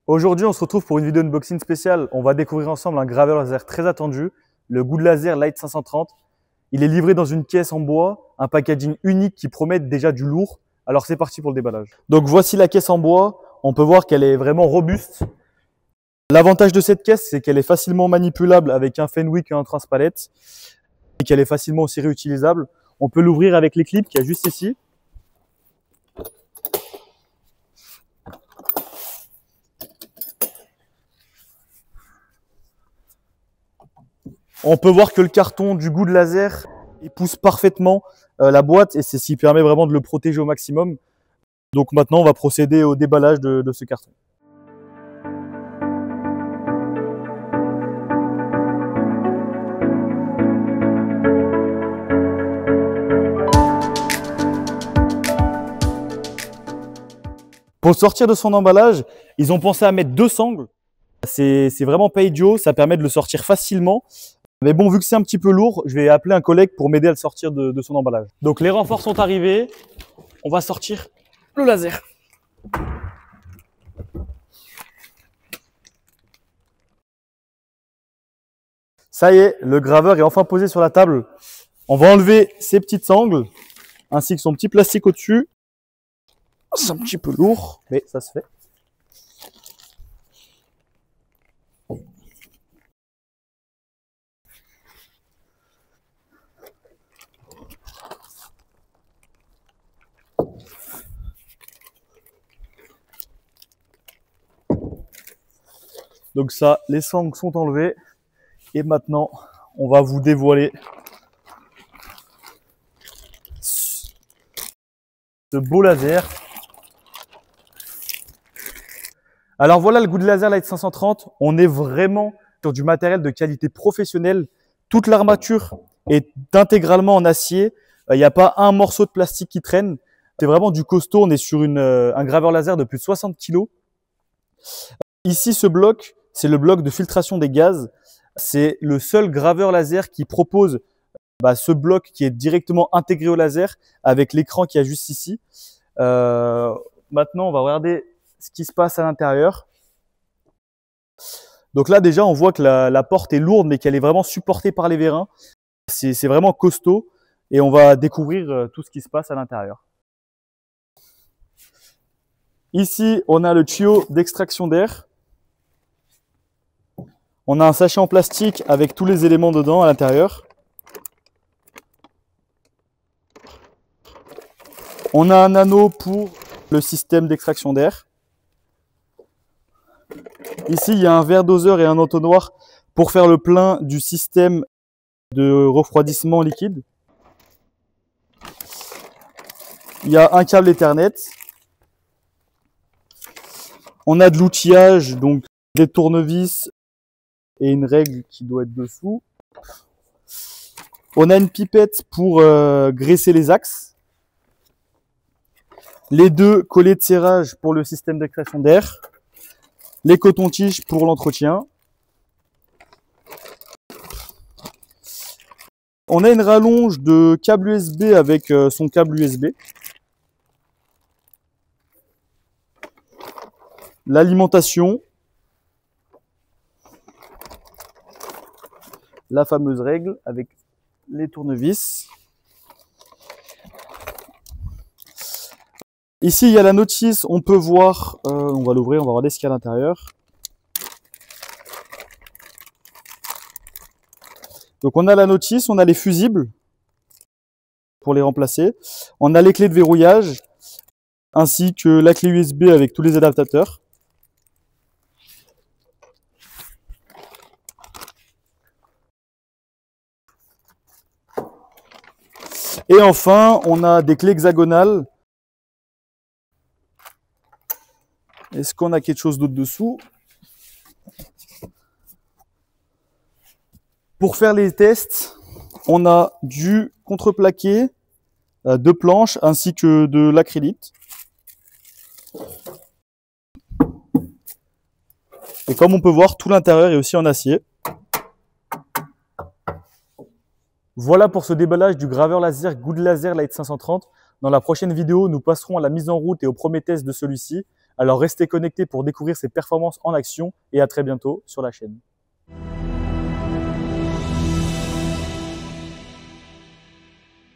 Aujourd'hui, on se retrouve pour une vidéo unboxing spéciale. On va découvrir ensemble un graveur laser très attendu, le Good Laser Light 530. Il est livré dans une caisse en bois, un packaging unique qui promet déjà du lourd. Alors c'est parti pour le déballage. Donc voici la caisse en bois. On peut voir qu'elle est vraiment robuste. L'avantage de cette caisse, c'est qu'elle est facilement manipulable avec un Fenwick et un transpalette et qu'elle est facilement aussi réutilisable. On peut l'ouvrir avec les clips qu'il y a juste ici. On peut voir que le carton du Good Laser il pousse parfaitement la boîte et c'est ce qui permet vraiment de le protéger au maximum. Donc maintenant, on va procéder au déballage de ce carton. Pour le sortir de son emballage, ils ont pensé à mettre deux sangles. C'est vraiment pas idiot, ça permet de le sortir facilement. Mais bon, vu que c'est un petit peu lourd, je vais appeler un collègue pour m'aider à le sortir de son emballage. Donc les renforts sont arrivés. On va sortir le laser. Ça y est, le graveur est enfin posé sur la table. On va enlever ces petites sangles, ainsi que son petit plastique au-dessus. C'est un petit peu lourd, mais ça se fait. Donc ça, les sangles sont enlevées. Et maintenant, on va vous dévoiler ce beau laser. Alors voilà le Good Laser Light 530. On est vraiment sur du matériel de qualité professionnelle. Toute l'armature est intégralement en acier. Il n'y a pas un morceau de plastique qui traîne. C'est vraiment du costaud. On est sur un graveur laser de plus de 60 kg. Ici, ce bloc, c'est le bloc de filtration des gaz. C'est le seul graveur laser qui propose ce bloc qui est directement intégré au laser avec l'écran qu'il y a juste ici. Maintenant, on va regarder ce qui se passe à l'intérieur. Donc là, déjà, on voit que la porte est lourde, mais qu'elle est vraiment supportée par les vérins. C'est vraiment costaud et on va découvrir tout ce qui se passe à l'intérieur. Ici, on a le tuyau d'extraction d'air. On a un sachet en plastique avec tous les éléments dedans à l'intérieur. On a un anneau pour le système d'extraction d'air. Ici, il y a un verre doseur et un entonnoir pour faire le plein du système de refroidissement liquide. Il y a un câble Ethernet. On a de l'outillage, donc des tournevis et une règle qui doit être dessous. On a une pipette pour graisser les axes. Les deux collets de serrage pour le système d'extraction d'air. Les cotons-tiges pour l'entretien. On a une rallonge de câble USB avec son câble USB. L'alimentation. La fameuse règle avec les tournevis. Ici, il y a la notice. On peut voir, on va l'ouvrir, on va regarder ce qu'il y a à l'intérieur. Donc, on a la notice, on a les fusibles pour les remplacer. On a les clés de verrouillage, ainsi que la clé USB avec tous les adaptateurs. Et enfin, on a des clés hexagonales. Est-ce qu'on a quelque chose d'autre dessous? Pour faire les tests, on a du contreplaqué, de planches ainsi que de l'acrylite. Et comme on peut voir, tout l'intérieur est aussi en acier. Voilà pour ce déballage du graveur laser Good Laser Light 530. Dans la prochaine vidéo, nous passerons à la mise en route et au premier test de celui-ci. Alors restez connectés pour découvrir ses performances en action et à très bientôt sur la chaîne.